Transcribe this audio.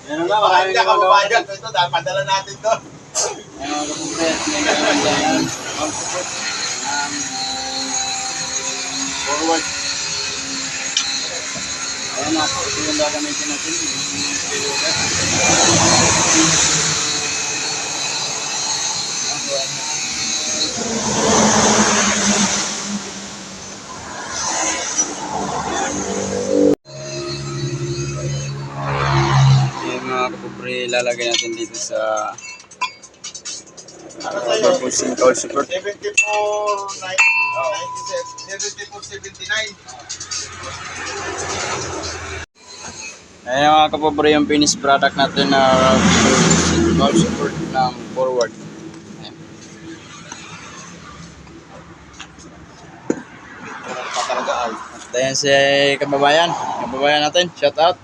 Yan nga, maraming gumagawa dyan. Ito, padala natin to. Ayun mga kapobre, may gagawin dyan. Mag-support. Forward. Ayan na po, ito yung gagamitin natin. Yung mga kapobre, lalagay natin dito sa purposing cowl support. 74.79. Ayan mga kapobre, yung finished product natin na purposing cowl support ng forward. Ayan. Talaga ay. At ayan si kababayan natin, shout out.